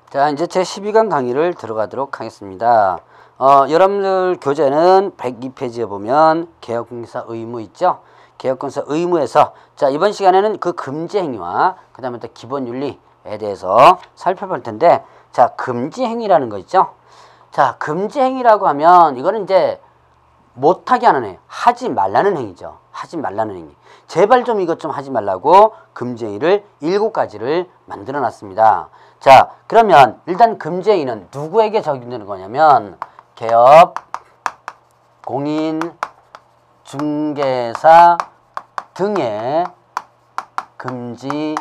자, 이제 제 12강 강의를 들어가도록 하겠습니다. 여러분들 교재는 102페이지에 보면 개업공개사 의무 있죠? 개업공개사 의무에서 자, 이번 시간에는 그 금지 행위와 그 다음에 또 기본 윤리에 대해서 살펴볼 텐데, 자, 금지 행위라는 거 있죠? 자, 금지 행위라고 하면 이거는 이제 못하게 하는 행위, 하지 말라는 행위죠. 하지 말라는 행위. 제발 좀 이것 좀 하지 말라고 금지 행위를 7가지를 만들어 놨습니다. 자, 그러면 일단 금지 행위는 누구에게 적용되는 거냐면 개업, 공인, 중개사 등의 금지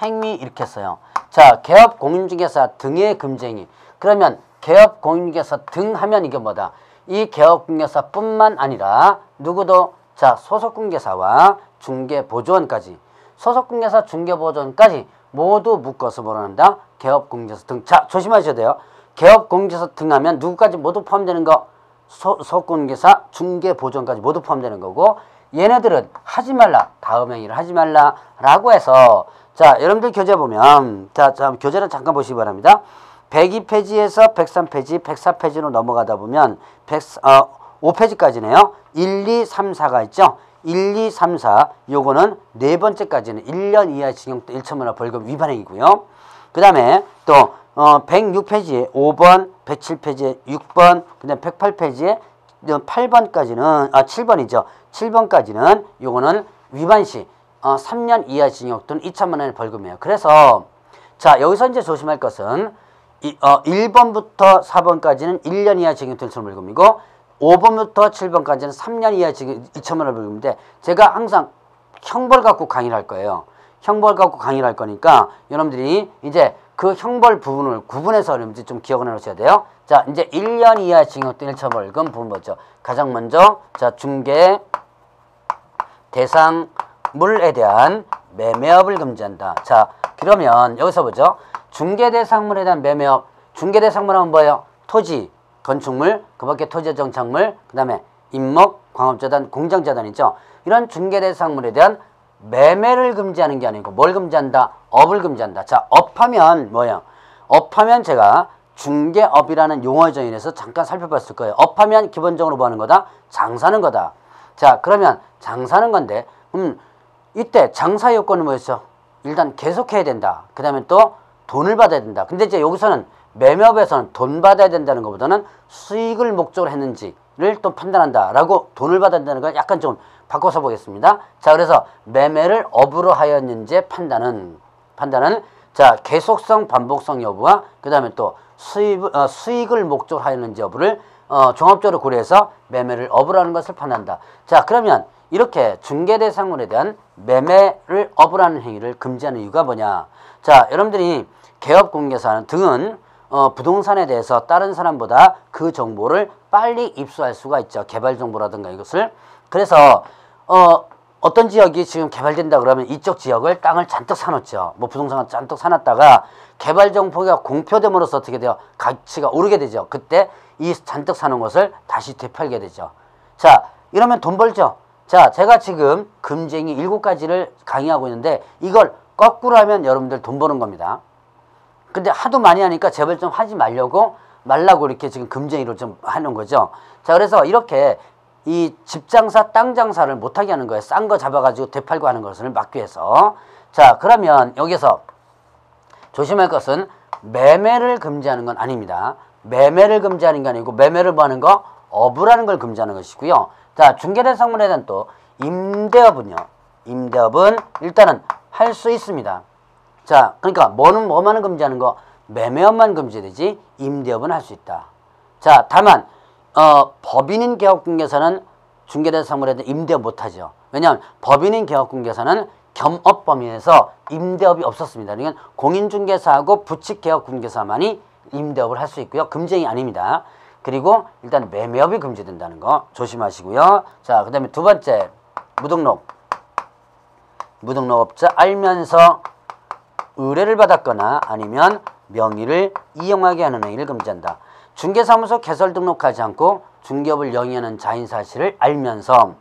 행위 이렇게 써요. 자, 개업, 공인중개사 등의 금지 행위. 그러면 개업, 공인중개사 등 하면 이게 뭐다? 이 개업공개사뿐만 아니라 누구도 자, 소속공개사와 중개보조원까지, 소속공개사, 중개보조원까지 모두 묶어서 뭐라 한다? 개업공개사 등. 자, 조심하셔야 돼요. 개업공개사 등 하면 누구까지 모두 포함되는 거? 소속공개사, 중개보조원까지 모두 포함되는 거고, 얘네들은 하지 말라, 다음 행위를 하지 말라 라고 해서, 자, 여러분들 교재 보면, 자, 교재를 잠깐 보시기 바랍니다. 102페이지에서 103페이지, 104페이지로 넘어가다 보면 5페이지까지네요. 1, 2, 3, 4가 있죠. 1, 2, 3, 4 요거는 네 번째까지는 1년 이하의 징역 또 1천만 원 벌금 위반행위고요. 그 다음에 또 106페이지에 5번, 107페이지에 6번, 그 다음에 108페이지에 8번까지는 7번이죠. 7번까지는 요거는 위반시 3년 이하 징역 또는 2천만 원의 벌금이에요. 그래서 자, 여기서 이제 조심할 것은 1번부터 4번까지는 1년 이하 징역 또는 2천만 원 벌금이고, 5번부터 7번까지는 3년 이하 징역 2천만 원 벌금인데, 제가 항상 형벌 갖고 강의를 할 거예요. 형벌 갖고 강의를 할 거니까 여러분들이 이제 그 형벌 부분을 구분해서 여러분들이 좀 기억을 해 놓으셔야 돼요. 자, 이제 1년 이하 징역 또는 1천만 원 벌금 부분 뭐죠? 가장 먼저 자, 중개 대상물에 대한 매매업을 금지한다. 자, 그러면 여기서 보죠. 중개대상물에 대한 매매업. 중개대상물하면 뭐예요? 토지, 건축물, 그 밖에 토지 정착물, 그 다음에 임목, 광업재단, 공장재단 있죠. 이런 중개대상물에 대한 매매를 금지하는 게 아니고 뭘 금지한다? 업을 금지한다. 자, 업하면 뭐예요? 업하면 제가 중개업이라는 용어의 정의에서 잠깐 살펴봤을 거예요. 업하면 기본적으로 뭐 하는 거다? 장사하는 거다. 자, 그러면 장사하는 건데, 이때 장사 요건은 뭐였어? 일단 계속해야 된다. 그 다음에 또 돈을 받아야 된다. 근데 이제 여기서는 매매업에서는 돈 받아야 된다는 것보다는 수익을 목적으로 했는지를 또 판단한다 라고 돈을 받아야 된다는 걸 약간 좀 바꿔서 보겠습니다. 자, 그래서 매매를 업으로 하였는지의 판단은 자, 계속성, 반복성 여부와 그 다음에 또 수익을 목적으로 하였는지 여부를 종합적으로 고려해서 매매를 업으로 하는 것을 판단한다. 자, 그러면 이렇게 중개대상물에 대한 매매를 업으로 하는 행위를 금지하는 이유가 뭐냐? 자, 여러분들이 개업공개사 등은 부동산에 대해서 다른 사람보다 그 정보를 빨리 입수할 수가 있죠. 개발정보라든가 이것을. 그래서 어떤 지역이 지금 개발된다 그러면 이쪽 지역을 땅을 잔뜩 사놓죠. 뭐 부동산을 잔뜩 사놨다가 개발정보가 공표됨으로써 어떻게 돼요? 가치가 오르게 되죠. 그때 이 잔뜩 사놓은 것을 다시 되팔게 되죠. 자, 이러면 돈 벌죠. 자, 제가 지금 금지행위 7가지를 강의하고 있는데 이걸 거꾸로 하면 여러분들 돈 버는 겁니다. 근데 하도 많이 하니까 제발 좀 하지 말라고 이렇게 지금 금지행위로 좀 하는 거죠. 자, 그래서 이렇게 이 집장사, 땅장사를 못하게 하는 거예요. 싼 거 잡아가지고 되팔고 하는 것을 막기 위해서. 자, 그러면 여기서 조심할 것은 매매를 금지하는 건 아닙니다. 매매를 금지하는 게 아니고 매매를 뭐 하는 거? 업을 하는 걸 금지하는 것이고요. 자, 중개대상물에 대한 또 임대업은요. 임대업은 일단은 할 수 있습니다. 자, 그러니까 뭐만은 금지하는 거? 매매업만 금지되지 임대업은 할 수 있다. 자, 다만 법인인 개업공개사는 중개대상물에 대한 임대업 못하죠. 왜냐하면 법인인 개업공개사는 겸업 범위에서 임대업이 없었습니다. 그러니까 공인중개사하고 부칙개업공개사만이 임대업을 할 수 있고요. 금지행위 아닙니다. 그리고 일단 매매업이 금지된다는 거 조심하시고요. 자, 그 다음에 두 번째, 무등록업자 알면서 의뢰를 받았거나 아니면 명의를 이용하게 하는 행위를 금지한다. 중개사무소 개설 등록하지 않고 중개업을 영위하는 자인 사실을 알면서,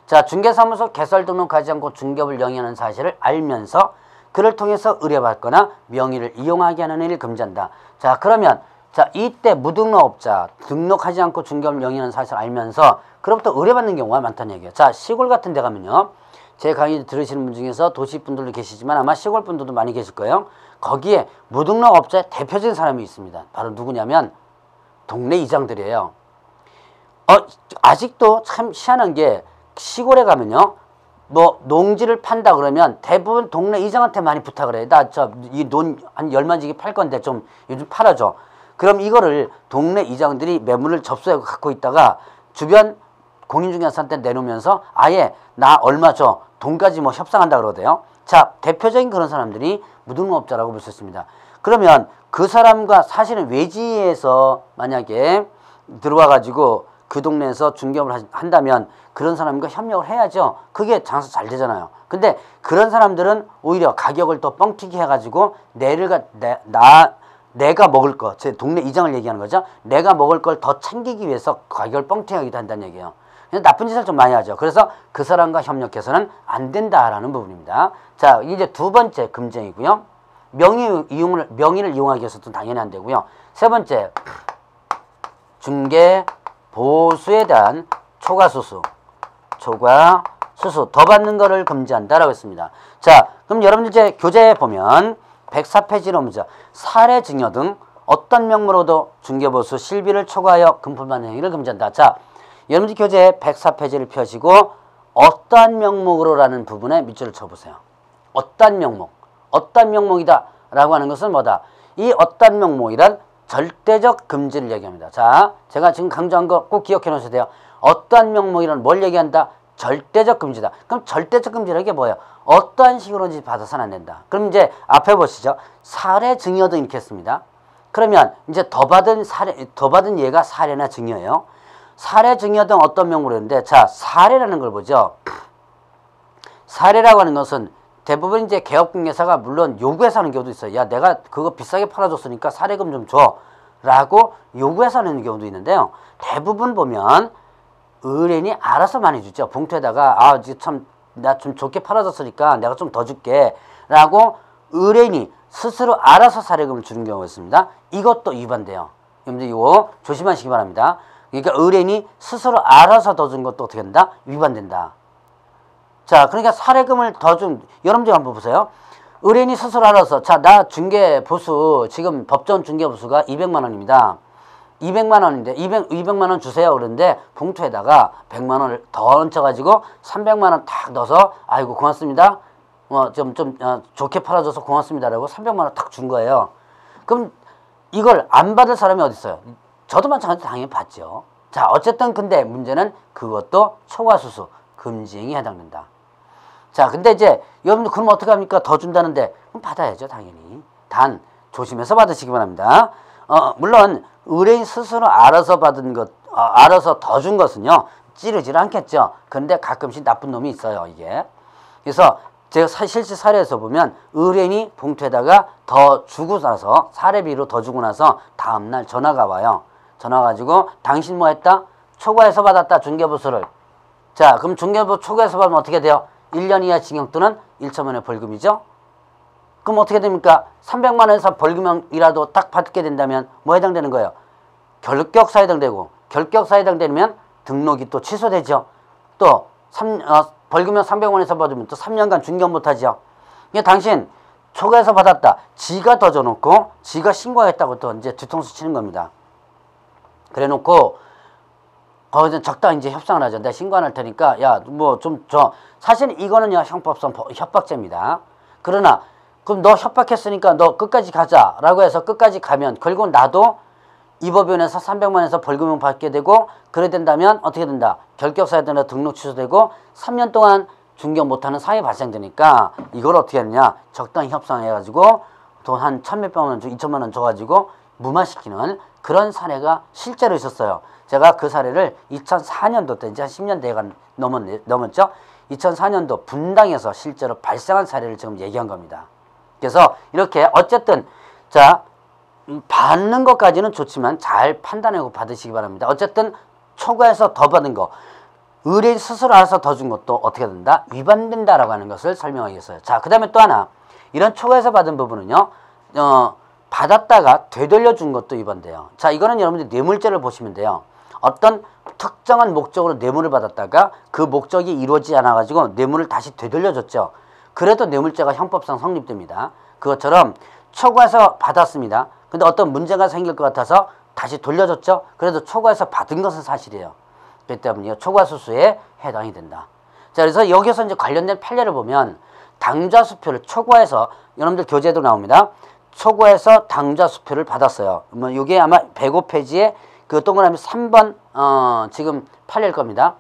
자, 중개사무소 개설 등록하지 않고 중개업을 영위하는 사실을 알면서 그를 통해서 의뢰받거나 명의를 이용하게 하는 일을 금지한다. 자, 그러면 자, 이때 무등록업자, 등록하지 않고 중개업을 명의하는 사실을 알면서 그로부터 의뢰받는 경우가 많다는 얘기예요. 자, 시골 같은 데 가면요. 제 강의 들으시는 분 중에서 도시 분들도 계시지만 아마 시골 분들도 많이 계실 거예요. 거기에 무등록업자의 대표적인 사람이 있습니다. 바로 누구냐면 동네 이장들이에요. 아직도 참 희한한 게 시골에 가면요. 뭐 농지를 판다 그러면 대부분 동네 이장한테 많이 부탁을 해요. 나 이 논 한 10만지기 팔 건데 좀 요즘 팔아줘. 그럼 이거를 동네 이장들이 매물을 접수해 갖고 있다가 주변 공인중개사한테 내놓으면서 아예 나 얼마 줘. 돈까지 뭐 협상한다 그러대요. 자, 대표적인 그런 사람들이 무등록업자라고 볼 수 있습니다. 그러면 그 사람과 사실은 외지에서 만약에 들어와 가지고 그 동네에서 중개업을 한다면 그런 사람과 협력을 해야죠. 그게 장사 잘 되잖아요. 근데 그런 사람들은 오히려 가격을 더 뻥튀기 해가지고 내가 먹을 거, 제 동네 이장을 얘기하는 거죠. 내가 먹을 걸 더 챙기기 위해서 가격을 뻥튀기하기도 한다는 얘기예요. 나쁜 짓을 좀 많이 하죠. 그래서 그 사람과 협력해서는 안 된다라는 부분입니다. 자, 이제 두 번째 금지이고요. 명의를 이용하기 위해서도 당연히 안 되고요. 세 번째, 중개 보수에 대한 초과수수 더 받는 거를 금지한다라고 했습니다. 자, 그럼 여러분들 이제 교재에 보면 104페이지로 보죠. 사례 증여 등 어떤 명목으로도 중개보수 실비를 초과하여 금품받는 행위를 금지한다. 자, 여러분들 교재 104페이지를 펴시고 어떠한 명목으로라는 부분에 밑줄을 쳐보세요. 어떠한 명목이다 라고 하는 것은 뭐다? 이 어떠한 명목이란 절대적 금지를 얘기합니다. 자, 제가 지금 강조한 거 꼭 기억해 놓으셔야 돼요. 어떠한 명목이란 뭘 얘기한다? 절대적 금지다. 그럼 절대적 금지라는 게 뭐예요? 어떠한 식으로든지 받아서는 안 된다. 그럼 이제 앞에 보시죠. 사례 증여 등 이렇게 했습니다. 그러면 이제 더 받은 예가 사례나 증여예요. 사례 증여 등 어떤 명목으로 했는데, 자, 사례라는 걸 보죠. 사례라고 하는 것은 대부분 이제 개업공개사가 물론 요구해서 하는 경우도 있어요. 야, 내가 그거 비싸게 팔아줬으니까 사례금 좀 줘. 라고 요구해서 하는 경우도 있는데요. 대부분 보면 의뢰인이 알아서 많이 주죠. 봉투에다가 나 좀 좋게 팔아줬으니까 내가 좀 더 줄게. 라고 의뢰인이 스스로 알아서 사례금을 주는 경우가 있습니다. 이것도 위반돼요. 여러분들 이거 조심하시기 바랍니다. 그러니까 의뢰인이 스스로 알아서 더 준 것도 어떻게 된다? 위반된다. 자, 그러니까 사례금을 더 준, 여러분들 한번 보세요. 의뢰인이 스스로 알아서, 자, 나 중개보수, 지금 법정 중개보수가 200만 원입니다. 200만 원인데, 200만 원 주세요. 그런데 봉투에다가 100만 원을 더 얹혀가지고 300만 원 탁 넣어서, 아이고, 고맙습니다. 좋게 팔아줘서 고맙습니다라고 300만 원 탁 준 거예요. 그럼 이걸 안 받을 사람이 어디 있어요? 저도 마찬가지로 당연히 받죠. 자, 어쨌든 근데 문제는 그것도 초과수수, 금지행위에 해당된다. 자, 근데 이제 여러분들 그럼 어떻게 합니까? 더 준다는데 그럼 받아야죠, 당연히. 단 조심해서 받으시기 바랍니다. 물론 의뢰인 스스로 알아서 받은 것, 알아서 더 준 것은요 찌르질 않겠죠. 근데 가끔씩 나쁜 놈이 있어요, 이게. 그래서 제가 실제 사례에서 보면 의뢰인이 봉투에다가 더 주고 나서 사례비로 더 주고 나서 다음날 전화가 와요. 전화 가지고 당신 뭐 했다? 초과해서 받았다, 중개보수를. 자, 그럼 중개보수 초과해서 받으면 어떻게 돼요? 1년 이하 징역 또는 1천만 원의 벌금이죠. 그럼 어떻게 됩니까? 300만 원에서 벌금이라도 딱 받게 된다면 뭐 해당되는 거예요? 결격사에 해당되고, 결격사에 해당되면 등록이 또 취소되죠. 또 벌금은 300원에서 받으면 또 3년간 중개업 못하죠. 이게 당신 초과해서 받았다. 지가 더 줘놓고 지가 신고하겠다고 또 이제 뒤통수 치는 겁니다. 그래놓고 거기서 적당히 이제 협상을 하죠. 내가 신고 안 할 테니까 야 뭐 좀 줘. 사실 이거는요 형법상 협박죄입니다. 그러나 그럼 너 협박했으니까 너 끝까지 가자라고 해서 끝까지 가면 결국은 나도 이 법원에서 300만원에서 벌금을 받게 되고, 그래 된다면 어떻게 된다? 결격사에 대한 등록 취소되고 3년 동안 중개업 못하는 상황이 발생되니까 이걸 어떻게 하느냐? 적당히 협상해가지고 돈 한 1,000몇백만 원, 2천만 원 줘가지고 무마시키는 그런 사례가 실제로 있었어요. 제가 그 사례를 2004년도 때 이제 한 10년 대가 넘었죠. 2004년도 분당에서 실제로 발생한 사례를 지금 얘기한 겁니다. 그래서 이렇게 어쨌든 자 받는 것까지는 좋지만 잘 판단하고 받으시기 바랍니다. 어쨌든 초과해서 더 받은 거, 의뢰인 스스로 알아서 더 준 것도 어떻게 된다? 위반된다라고 하는 것을 설명하겠어요. 자, 그 다음에 또 하나, 이런 초과해서 받은 부분은요, 받았다가 되돌려 준 것도 위반돼요. 자, 이거는 여러분들이 뇌물죄를 보시면 돼요. 어떤 특정한 목적으로 뇌물을 받았다가 그 목적이 이루어지지 않아가지고 뇌물을 다시 되돌려줬죠. 그래도 뇌물죄가 형법상 성립됩니다. 그것처럼 초과해서 받았습니다. 근데 어떤 문제가 생길 것 같아서 다시 돌려줬죠. 그래도 초과해서 받은 것은 사실이에요. 그렇기 때문에 초과수수에 해당이 된다. 자, 그래서 여기서 이제 관련된 판례를 보면 당좌수표를 초과해서 여러분들 교재도 나옵니다. 초과해서 당좌수표를 받았어요. 뭐 이게 아마 105페이지에 그 동그라미 3번 지금 판례일 겁니다.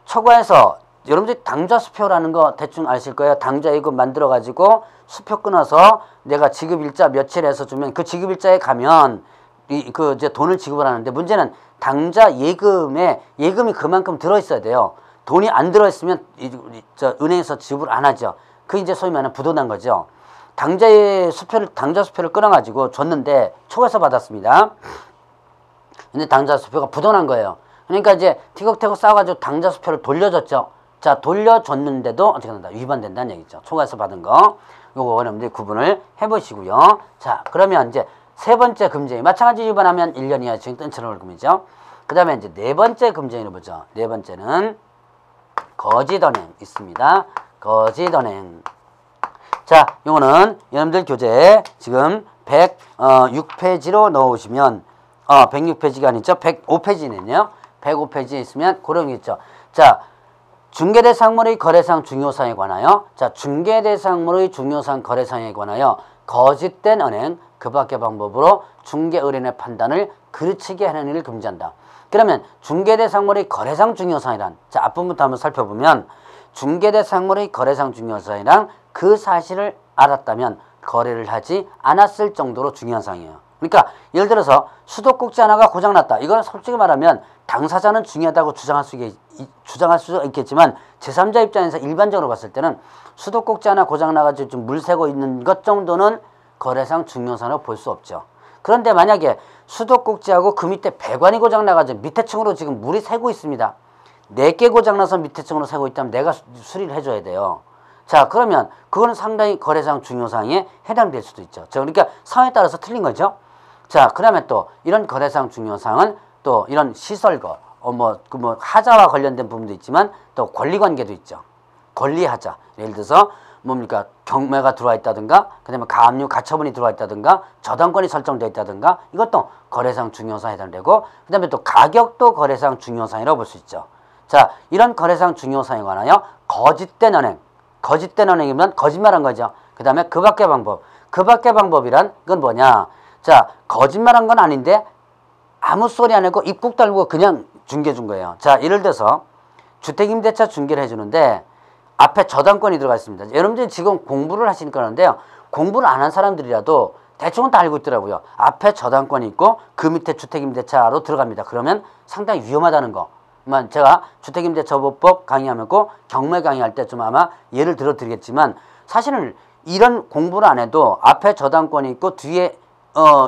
초과해서 여러분들이 당좌수표라는 거 대충 아실 거예요. 당좌예금 만들어 가지고 수표 끊어서 내가 지급일자 며칠에서 주면 그 지급일자에 가면 그 이제 돈을 지급을 하는데, 문제는 당좌 예금에 예금이 그만큼 들어 있어야 돼요. 돈이 안 들어 있으면 은행에서 지급을 안 하죠. 그 이제 소위 말하는 부도난 거죠. 당좌 수표를 끊어 가지고 줬는데 초과해서 받았습니다. 근데 당좌 수표가 부도난 거예요. 그러니까 이제 티격태격 싸워가지고 당좌 수표를 돌려줬죠. 자, 돌려줬는데도 어떻게 된다? 위반된다는 얘기죠. 초과해서 받은 거. 요거 여러분들이 구분을 해보시고요. 자, 그러면 이제 세 번째 금쟁이. 마찬가지 위반하면 1년 이하 징역 또는 1,000원 벌금이죠. 그 다음에 이제 네 번째 금쟁이를 보죠. 네 번째는 거짓언행 있습니다. 거짓언행. 자, 요거는 여러분들 교재에 지금 106페이지로 넣어오시면 106페이지가 아니죠. 105페이지네요. 105페이지에 있으면 그런 게 있죠. 자, 중개대상물의 거래상 중요사항에 관하여, 자, 중개대상물의 중요사항 거래상에 관하여 거짓된 언행, 그 밖의 방법으로 중개의뢰인의 판단을 그르치게 하는 일을 금지한다. 그러면 중개대상물의 거래상 중요사항이란, 자, 앞부분부터 한번 살펴보면 중개대상물의 거래상 중요사항이란 그 사실을 알았다면 거래를 하지 않았을 정도로 중요한 사항이에요. 그러니까 예를 들어서 수도꼭지 하나가 고장났다. 이거는 솔직히 말하면 당사자는 중요하다고 주장할 수 있겠지만 제3자 입장에서 일반적으로 봤을 때는 수도꼭지 하나 고장나가지고 좀 물 새고 있는 것 정도는 거래상 중요사항으로 볼 수 없죠. 그런데 만약에 수도꼭지하고 그 밑에 배관이 고장나가지고 밑에 층으로 지금 물이 새고 있습니다. 4개 고장나서 밑에 층으로 새고 있다면 내가 수리를 해줘야 돼요. 자, 그러면 그거는 상당히 거래상 중요사항에 해당될 수도 있죠. 자, 그러니까 상황에 따라서 틀린 거죠. 자, 그다음에 또 이런 거래상 중요사항은 또 이런 시설거, 하자와 관련된 부분도 있지만 또 권리관계도 있죠. 권리하자. 예를 들어서 뭡니까? 경매가 들어와 있다든가, 그다음에 가압류 가처분이 들어와 있다든가, 저당권이 설정되어 있다든가, 이것도 거래상 중요사항에 해당되고, 그다음에 또 가격도 거래상 중요사항이라고 볼 수 있죠. 자, 이런 거래상 중요사항에 관하여 거짓된 언행, 거짓된 언행이면 거짓말한 거죠. 그 다음에 그 밖의 방법. 그 밖의 방법이란 건 뭐냐. 자, 거짓말한 건 아닌데 아무 소리 안 하고 입국 달고 그냥 중개해 준 거예요. 자, 예를 들어서 주택임대차 중개를 해주는데 앞에 저당권이 들어가 있습니다. 여러분들이 지금 공부를 하시니까 그러는데요. 공부를 안 한 사람들이라도 대충은 다 알고 있더라고요. 앞에 저당권이 있고 그 밑에 주택임대차로 들어갑니다. 그러면 상당히 위험하다는 거. 제가 주택임대처보법 강의하고 경매 강의할 때 좀 아마 예를 들어 드리겠지만, 사실은 이런 공부를 안 해도 앞에 저당권이 있고 뒤에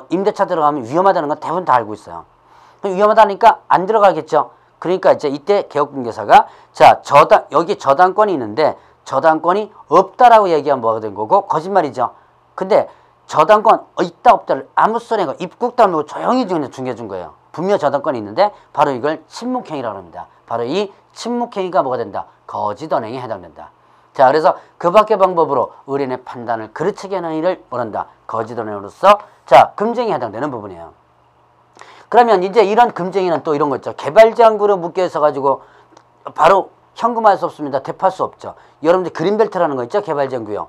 임대차 들어가면 위험하다는 건 대부분 다 알고 있어요. 위험하다니까 안 들어가겠죠. 그러니까 이제 이때 개업공개사가 자, 여기 저당권이 있는데 저당권이 없다라고 얘기하면 뭐가 된 거고 거짓말이죠. 근데 저당권 있다 없다를 아무 소리 안 입국 다물고 조용히 중개해 준 거예요. 분명 저당권이 있는데 바로 이걸 침묵행위라고 합니다. 바로 이 침묵행위가 뭐가 된다? 거짓언행에 해당된다. 자, 그래서 그 밖의 방법으로 의뢰인의 판단을 그르치게 하는 일을 뭐란다? 거짓언행으로서 자, 금쟁에 해당되는 부분이에요. 그러면 이제 이런 금쟁이는 또 이런 거 있죠. 개발제한구로 묶여 있어가지고 바로 현금화할 수 없습니다. 대파할 수 없죠. 여러분들 그린벨트라는 거 있죠. 개발제한구요.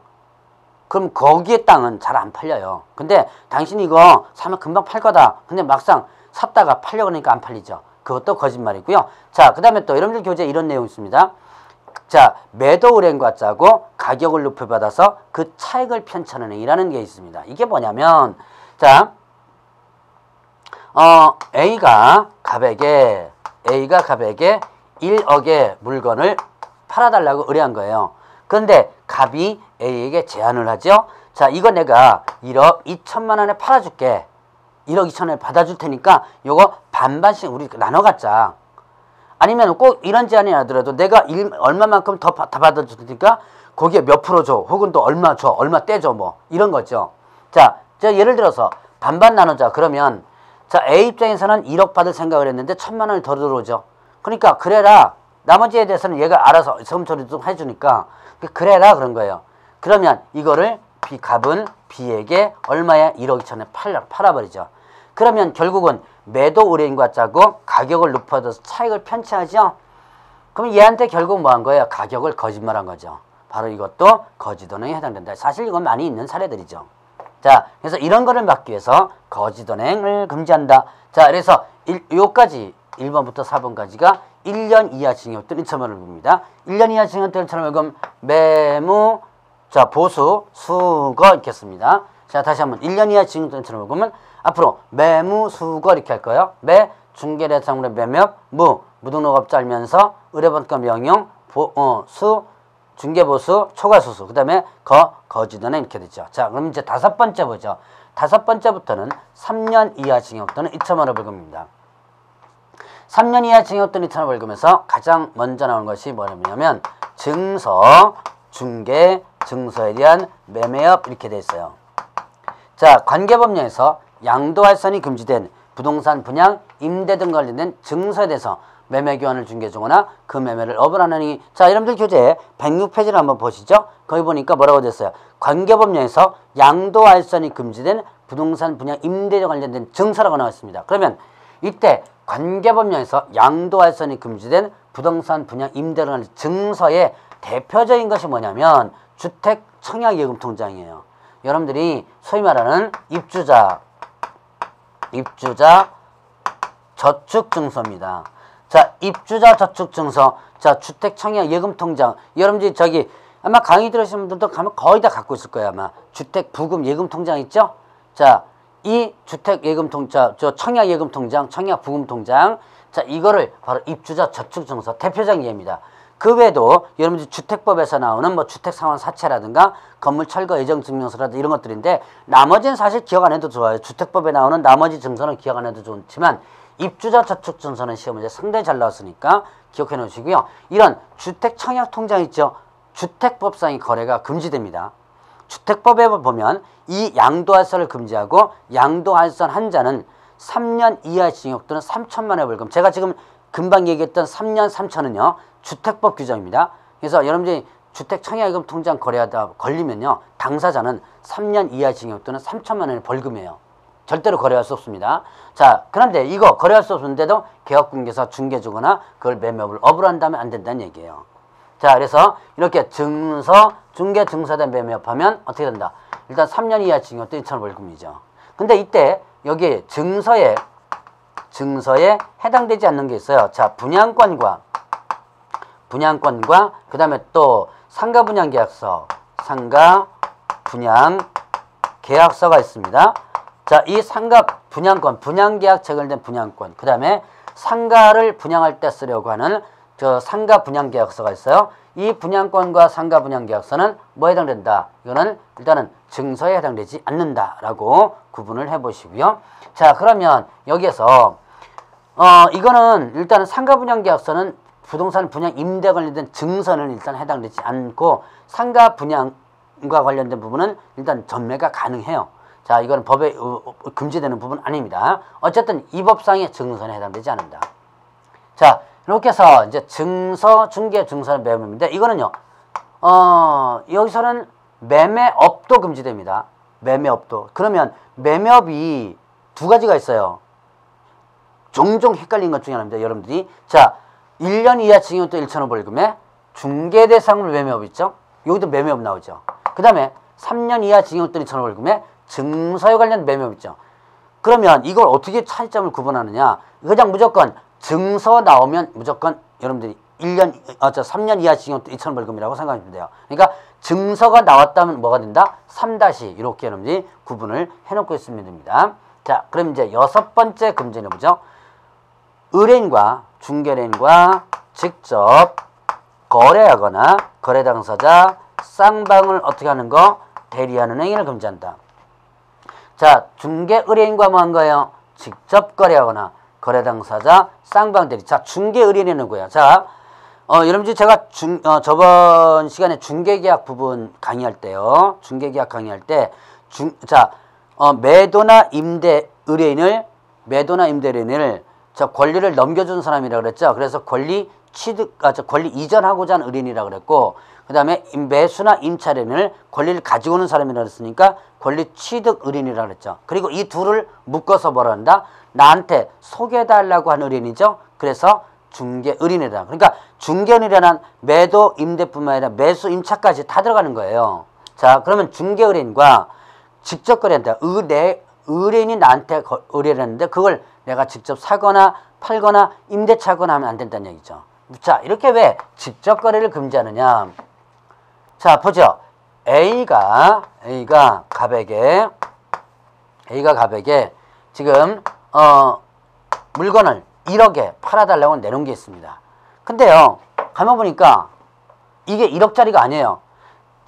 그럼 거기에 땅은 잘 안 팔려요. 근데 당신이 이거 사면 금방 팔 거다. 근데 막상 샀다가 팔려고 하니까 안 팔리죠. 그것도 거짓말이고요. 자, 그 다음에 또 여러분들 교재에 이런 내용이 있습니다. 자, 매도 의뢰인과 짜고 가격을 높여 받아서 그 차익을 편차는 행위라는 게 있습니다. 이게 뭐냐면, 자, A가 갑에게 1억의 물건을 팔아달라고 의뢰한 거예요. 그런데 갑이 A에게 제안을 하죠. 자, 이거 내가 1억 2천만 원에 팔아줄게. 1억 2천 원에 받아줄 테니까 요거 반반씩 우리 나눠 갖자. 아니면 꼭 이런 제안이 나더라도 내가 얼마만큼 더 받아줄 테니까 거기에 몇 프로 줘, 혹은 또 얼마 줘, 얼마 떼줘, 뭐 이런 거죠. 자, 예를 들어서 반반 나누자. 그러면 자, A 입장에서는 1억 받을 생각을 했는데 1,000만 원이 더 들어오죠. 그러니까 그래라. 나머지에 대해서는 얘가 알아서 세금 처리 좀 해주니까 그래라 그런 거예요. 그러면 이거를 갑은 B에게 얼마에 1억 2천에 팔아버리죠. 그러면 결국은 매도 의뢰인과 짜고 가격을 높여줘서 차익을 편취하죠. 그럼 얘한테 결국 뭐 한 거예요? 가격을 거짓말한 거죠. 바로 이것도 거짓은행에 해당된다. 사실 이건 많이 있는 사례들이죠. 자, 그래서 이런 거를 막기 위해서 거짓은행을 금지한다. 자, 그래서 요까지 1번부터 4번까지가 1년 이하 징역 또는 2천만 원을 봅니다. 1년 이하 징역 또는 2천만 원금 매무, 자, 보수, 수거 있겠습니다. 자, 다시 한번 1년 이하 징역 또는 2천만 원금은 앞으로 매무, 수거 이렇게 할 거예요. 매, 중개대상물의 매매업, 무등록업자 알면서, 의뢰번호 명령, 수, 중개보수, 초과수수, 그 다음에 거짓은행 이렇게 되죠. 자, 그럼 이제 5번째 보죠. 5번째부터는 3년 이하 징역 또는 2천만 원 벌금입니다. 3년 이하 징역 또는 2천만 원 벌금에서 가장 먼저 나오는 것이 뭐냐면 증서, 중개, 증서에 대한 매매업 이렇게 돼 있어요. 자, 관계법령에서 양도할선이 금지된 부동산 분양, 임대 등 관련된 증서에 대해서 매매 교환을 중개주거나 그 매매를 업을 하느니. 자, 여러분들 교재 106페이지를 한번 보시죠. 거기 보니까 뭐라고 됐어요? 관계법령에서 양도할선이 금지된 부동산 분양, 임대에 관련된 증서라고 나와 있습니다. 그러면 이때 관계법령에서 양도할선이 금지된 부동산 분양, 임대에 관련된 증서의 대표적인 것이 뭐냐면 주택 청약예금 통장이에요. 여러분들이 소위 말하는 입주자 저축증서입니다. 자, 입주자 저축증서, 자, 주택 청약 예금 통장. 여러분들이 저기 아마 강의 들으시는 분들도 가면 거의 다 갖고 있을 거예요. 아마 주택 부금 예금 통장 있죠? 자, 이 주택 예금 통장, 저 청약 예금 통장, 청약 부금 통장. 자, 이거를 바로 입주자 저축증서 대표적인 예입니다. 그 외에도 여러분들 주택법에서 나오는 뭐 주택 상환 사채라든가 건물 철거 예정 증명서라든가 이런 것들인데 나머지는 사실 기억 안 해도 좋아요. 주택법에 나오는 나머지 증서는 기억 안 해도 좋지만 입주자 저축 증서는 시험 문제 상당히 잘 나왔으니까 기억해 놓으시고요. 이런 주택 청약 통장 있죠. 주택법상의 거래가 금지됩니다. 주택법에 보면 이 양도할선을 금지하고 양도할선 한자는 3년 이하 징역 또는 3천만 원의 벌금. 제가 지금 금방 얘기했던 3년 3천은요. 주택법 규정입니다. 그래서 여러분들이 주택 청약예금 통장 거래하다 걸리면요. 당사자는 3년 이하 징역 또는 3천만 원의 벌금이에요. 절대로 거래할 수 없습니다. 자, 그런데 이거 거래할 수 없는데도 개업공개사 중개주거나 그걸 매매업을 업을 한다면 안 된다는 얘기예요. 자, 그래서 이렇게 증서, 중개 증서된 매매업하면 어떻게 된다? 일단 3년 이하 징역 또는 2천만 원 벌금이죠. 근데 이때 여기 증서에 해당되지 않는 게 있어요. 자, 분양권과 그 다음에 또 상가 분양 계약서, 상가 분양 계약서가 있습니다. 자, 이 상가 분양권, 분양계약 체결된 분양권, 그 다음에 상가를 분양할 때 쓰려고 하는 저 상가 분양계약서가 있어요. 이 분양권과 상가 분양계약서는 뭐에 해당된다? 이거는 일단은 증서에 해당되지 않는다라고 구분을 해보시고요. 자, 그러면 여기에서 이거는 일단은 상가 분양계약서는 부동산 분양 임대 관련된 증서는 일단 해당되지 않고 상가 분양과 관련된 부분은 일단 전매가 가능해요. 자, 이거는 법에 금지되는 부분 아닙니다. 어쨌든 이 법상의 증서는 해당되지 않는다. 자, 이렇게 해서 이제 증서, 중개 증서는 매매인데 이거는요. 여기서는 매매업도 금지됩니다. 매매업도. 그러면 매매업이 두 가지가 있어요. 종종 헷갈린 것 중에 하나입니다. 여러분들이. 자, 1년 이하 징역 또 1천원 벌금에 중개대상물 매매업 있죠? 여기도 매매업 나오죠. 그 다음에 3년 이하 징역 또 2천원 벌금에 증서에 관련 매매업 있죠. 그러면 이걸 어떻게 차이점을 구분하느냐? 그냥 무조건 증서 나오면 무조건 여러분들이 3년 이하 징역 또 2천원 벌금이라고 생각하시면 돼요. 그러니까 증서가 나왔다면 뭐가 된다? 3- 이렇게 여러분들이 구분을 해놓고 있으면 됩니다. 자, 그럼 이제 6번째 금지는 뭐죠? 의뢰인과 중개인과 직접 거래하거나 거래 당사자 쌍방을 어떻게 하는 거? 대리하는 행위를 금지한다. 자, 중개 의뢰인과 뭐 한 거예요? 직접 거래하거나 거래 당사자 쌍방 대리. 자, 중개 의뢰인은 누구야? 자, 여러분들 제가 저번 시간에 중개계약 부분 강의할 때요. 중개계약 강의할 때, 매도나 임대 의뢰인을 저 권리를 넘겨준 사람이라고 그랬죠. 그래서 권리 이전하고자 하는 의뢰인이라고 그랬고, 그 다음에 매수나 임차인을 권리를 가지고 오는 사람이라고 했으니까 권리 취득 의뢰인이라고 그랬죠. 그리고 이 둘을 묶어서 뭐라 한다? 나한테 소개해달라고 하는 의뢰인이죠. 그래서 중개 의뢰인이다. 그러니까 중개 의뢰인이란 매도 임대뿐만 아니라 매수 임차까지 다 들어가는 거예요. 자, 그러면 중개 의뢰인과 직접 거래한다. 의뢰인이 나한테 의뢰를 했는데 그걸 내가 직접 사거나 팔거나 임대차거나 하면 안 된다는 얘기죠. 자, 이렇게 왜 직접 거래를 금지하느냐? 자, 보죠. A가 갑에게 지금 물건을 1억에 팔아달라고 내놓은 게 있습니다. 근데요, 가만 보니까 이게 1억짜리가 아니에요.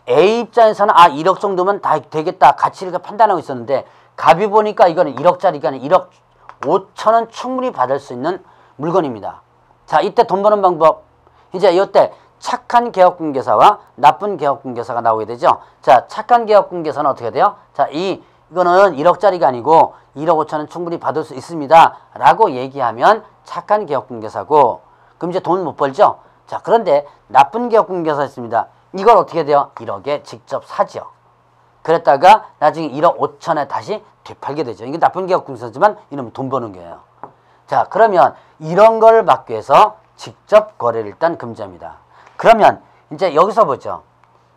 A 입장에서는 1억 정도면 다 되겠다 가치를 판단하고 있었는데, 갑이 보니까 이거는 1억짜리가 아니라 1억 5천원 충분히 받을 수 있는 물건입니다. 자, 이때 돈 버는 방법, 이제 이때 착한 개업공개사와 나쁜 개업공개사가 나오게 되죠. 자, 착한 개업공개사는 어떻게 돼요? 자, 이거는 1억짜리가 아니고 1억 5천원 충분히 받을 수 있습니다 라고 얘기하면 착한 개업공개사고, 그럼 이제 돈 못 벌죠. 자, 그런데 나쁜 개업공개사 있습니다. 이걸 어떻게 돼요? 1억에 직접 사죠. 그랬다가 나중에 1억 5천에 다시 되팔게 되죠. 이게 나쁜 개업공개사지만 이러면 돈 버는 거예요. 자, 그러면 이런 걸 막기 위해서 직접 거래를 일단 금지합니다. 그러면 이제 여기서 보죠.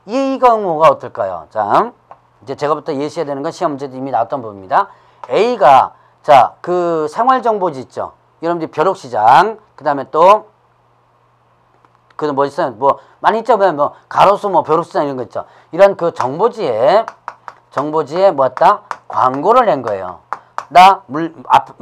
이 경우가 어떨까요? 자, 이제 제가부터 예시해야 되는 건 시험 문제도 이미 나왔던 부분입니다. A가 그 생활정보지 있죠. 여러분들 벼룩시장, 그 다음에 또 뭐 있어요? 뭐 많이 있죠. 뭐 가로수 벼룩시장 이런 거 있죠. 이런 그 정보지에 뭐였다? 광고를 낸 거예요. 나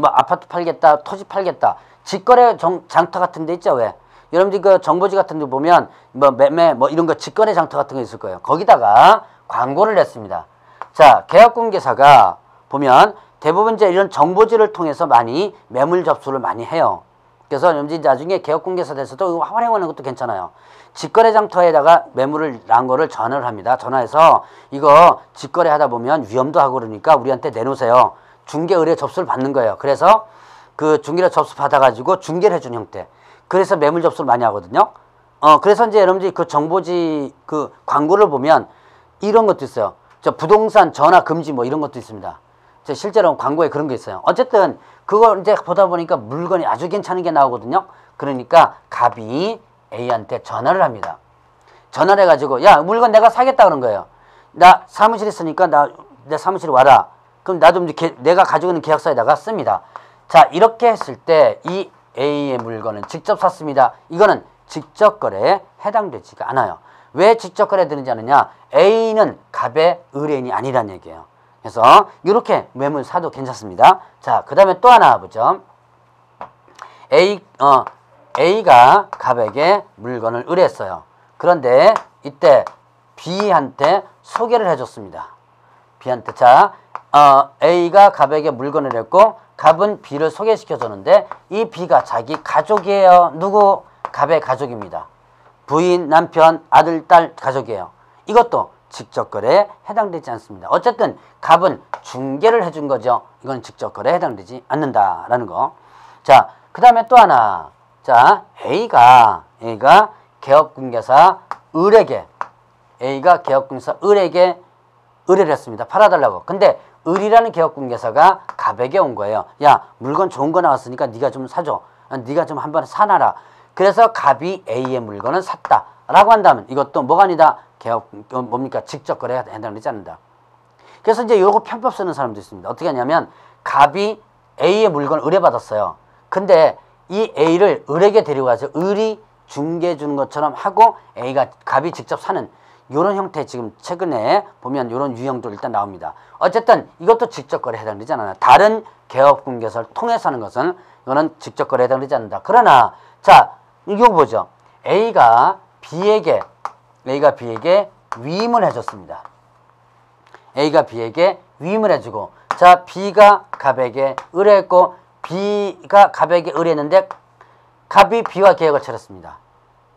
아파트 팔겠다, 토지 팔겠다. 직거래 장터 같은 데 있죠. 왜? 여러분들 그 정보지 같은 데 보면 매매 이런 거 직거래 장터 같은 거 있을 거예요. 거기다가 광고를 냈습니다. 자, 계약공개사가 보면 대부분 이제 이런 정보지를 통해서 많이 매물 접수를 많이 해요. 그래서 여러분들 나중에 계약공개사 돼서도 활용하는 것도 괜찮아요. 직거래 장터에다가 매물을 난 거를 전화를 합니다. 전화해서 이거 직거래 하다 보면 위험도 하고 그러니까 우리한테 내놓으세요. 중개 의뢰 접수를 받는 거예요. 그래서 그 중개를 접수 받아가지고 중개를 해준 형태. 그래서 매물 접수를 많이 하거든요. 그래서 이제 여러분들이 그 정보지 그 광고를 보면 이런 것도 있어요. 부동산 전화 금지 이런 것도 있습니다. 실제로 광고에 그런 게 있어요. 어쨌든 그걸 이제 보다 보니까 물건이 아주 괜찮은 게 나오거든요. 그러니까 갑이 A한테 전화를 합니다. 전화를 해가지고 야, 물건 내가 사겠다 그런 거예요. 나 사무실 있으니까 내 사무실에 와라. 그럼 나도 이제 내가 가지고 있는 계약서에다가 씁니다. 자, 이렇게 했을 때 이 A의 물건은 직접 샀습니다. 이거는 직접 거래에 해당되지가 않아요. 왜 직접 거래 되는지 아느냐? A는 갑의 의뢰인이 아니란 얘기예요. 그래서 이렇게 매물 사도 괜찮습니다. 자, 그 다음에 또 하나 보죠. A가 갑에게 물건을 의뢰했어요. 그런데 이때 B한테 소개를 해줬습니다. B한테 A가 갑에게 물건을 했고 갑은 B를 소개시켜줬는데 이 B가 자기 가족이에요. 누구? 갑의 가족입니다. 부인, 남편, 아들, 딸 가족이에요. 이것도 직접 거래에 해당되지 않습니다. 어쨌든 갑은 중개를 해준 거죠. 이건 직접 거래에 해당되지 않는다라는 거. 자, 그 다음에 또 하나. 자, A가 개업공개사 을에게 의뢰를 했습니다. 팔아달라고. 근데 을이라는 개업공개사가 갑에게 온 거예요. 야, 물건 좋은 거 나왔으니까 네가 좀 사줘. 네가 좀 한번 사놔라. 그래서 갑이 A의 물건을 샀다 라고 한다면 이것도 뭐가 아니다? 직접 거래에 해당되지 않는다. 그래서 이제 요거 편법 쓰는 사람도 있습니다. 어떻게 하냐면 갑이 A의 물건을 의뢰받았어요. 근데 이 A를 을에게 데리고 가서 을이 중개해 주는 것처럼 하고 갑이 직접 사는 요런 형태 지금 최근에 보면 요런 유형도 일단 나옵니다. 어쨌든 이것도 직접 거래에 해당되지 않아요. 다른 개업공개사를 통해서 하는 것은 이거는 직접 거래에 해당되지 않는다. 그러나 자, 이거 보죠. A가 B에게 위임을 해줬습니다. A가 B에게 위임을 해주고, 자, B가 갑에게 의뢰했고 B가 갑에게 의뢰했는데 갑이 B와 계약을 치렀습니다.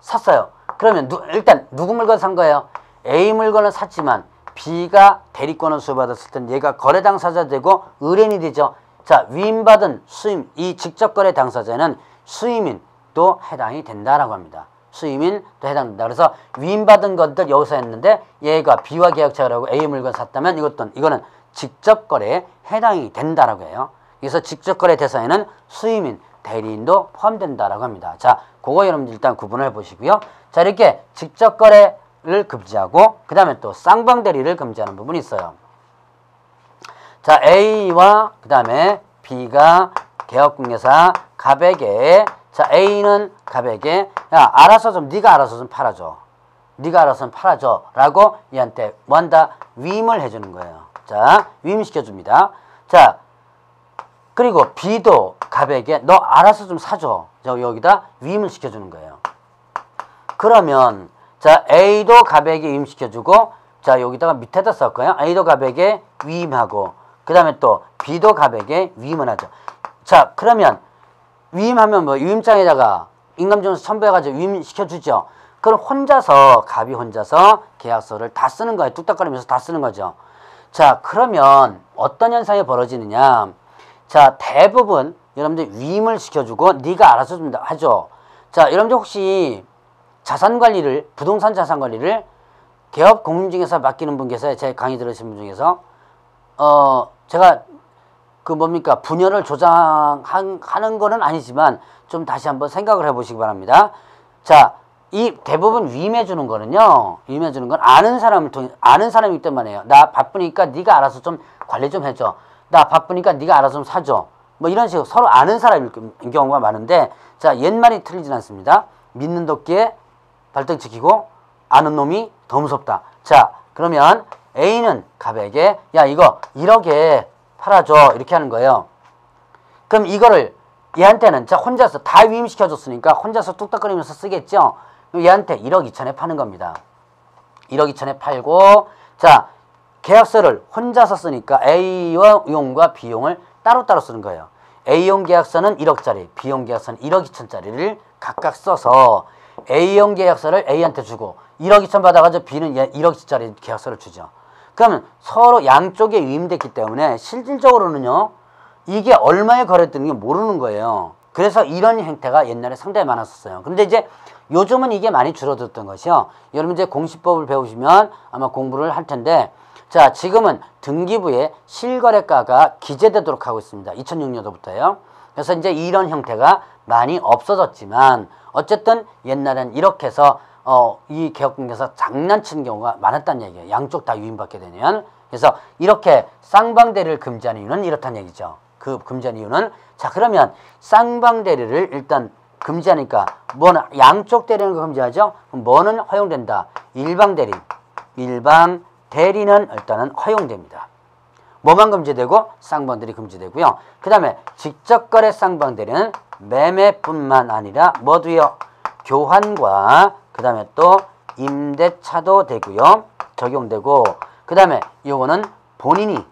샀어요. 그러면 일단 누구 물건 산 거예요? A 물건을 샀지만 B가 대리권을 수여받았을 땐 얘가 거래 당사자 되고 의뢰인이 되죠. 자, 위임받은 수임, 이 직접 거래 당사자는 수임인도 해당이 된다라고 합니다. 수임인도 해당된다. 그래서 위임받은 것들 여기서 했는데 얘가 B와 계약 체결을 하고 A 물건 샀다면 이거는 직접 거래에 해당이 된다라고 해요. 그래서 직접 거래 대상에는 수임인, 대리인도 포함된다라고 합니다. 자, 그거 여러분들 일단 구분을 해보시고요. 자, 이렇게 직접 거래를 금지하고 그 다음에 또 쌍방대리를 금지하는 부분이 있어요. 자, A와 그 다음에 B가 개업공개사 갑에게, 자, A는 갑에게 야, 알아서 좀 네가 알아서 좀 팔아줘. 네가 알아서 좀 팔아줘 라고 얘한테 뭐 한다? 위임을 해주는 거예요. 자, 위임시켜줍니다. 자, 그리고 B도 갑에게 너 알아서 좀 사줘. 여기다 위임을 시켜주는 거예요. 그러면 자, A도 갑에게 위임시켜주고, 자, 여기다가 밑에다 쓸 거예요. A도 갑에게 위임하고 그 다음에 또 B도 갑에게 위임을 하죠. 자, 그러면 위임하면 뭐 위임장에다가 인감증서 첨부해가지고 위임시켜주죠. 그럼 갑이 혼자서 계약서를 다 쓰는 거예요. 뚝딱거리면서 다 쓰는 거죠. 자, 그러면 어떤 현상이 벌어지느냐. 자, 대부분 여러분들 위임을 시켜주고 네가 알아서 좀 하죠. 자, 여러분들 혹시 자산관리를, 부동산 자산관리를 개업공인중개사 맡기는 분 계세요? 제 강의 들으신 분 중에서 제가 분열을 조장하는 거는 아니지만 좀 다시 한번 생각을 해보시기 바랍니다. 자, 이 대부분 위임해 주는 거는요, 위임해 주는 건 아는 사람이기 때문에 나 바쁘니까 네가 알아서 좀 관리 좀 해줘. 나 바쁘니까 네가 알아서 좀 사줘. 뭐 이런 식으로 서로 아는 사람인 경우가 많은데, 자, 옛말이 틀리진 않습니다. 믿는 도끼에 발등 지키고 아는 놈이 더 무섭다. 자, 그러면 A는 갑에게 야, 이거 1억에 팔아줘 이렇게 하는 거예요. 그럼 이거를 얘한테는 자, 혼자서 다 위임시켜줬으니까 혼자서 뚝딱거리면서 쓰겠죠. 얘한테 1억 2천에 파는 겁니다. 1억 2천에 팔고, 자, 계약서를 혼자서 쓰니까 A용과 B용을 따로따로 쓰는 거예요. A용 계약서는 1억짜리, B용 계약서는 1억 2천짜리를 각각 써서 A용 계약서를 A한테 주고 1억 2천 받아가지고 B는 1억 2천짜리 계약서를 주죠. 그러면 서로 양쪽에 위임됐기 때문에 실질적으로는요, 이게 얼마에 거래됐는지 모르는 거예요. 그래서 이런 행태가 옛날에 상당히 많았었어요. 근데 이제 요즘은 이게 많이 줄어들었던 것이요. 여러분 이제 공시법을 배우시면 아마 공부를 할 텐데, 자, 지금은 등기부에 실거래가가 기재되도록 하고 있습니다. 2006년도부터요. 그래서 이제 이런 형태가 많이 없어졌지만 어쨌든 옛날엔 이렇게 해서 이 개업공개사 장난치는 경우가 많았다는 얘기예요. 양쪽 다 위임받게 되면. 그래서 이렇게 쌍방대리를 금지하는 이유는 이렇다는 얘기죠. 그 금지하는 이유는, 자, 그러면 쌍방대리를 일단 금지하니까 뭐는 양쪽 대리는 거 금지하죠. 그럼 뭐는 허용된다? 일방대리. 일방대리는 일단은 허용됩니다. 뭐만 금지되고? 쌍방대리 금지되고요. 그 다음에 직접거래 쌍방대리는 매매뿐만 아니라 뭐도요? 교환과 그 다음에 또 임대차도 되고요. 적용되고, 그 다음에 요거는 본인이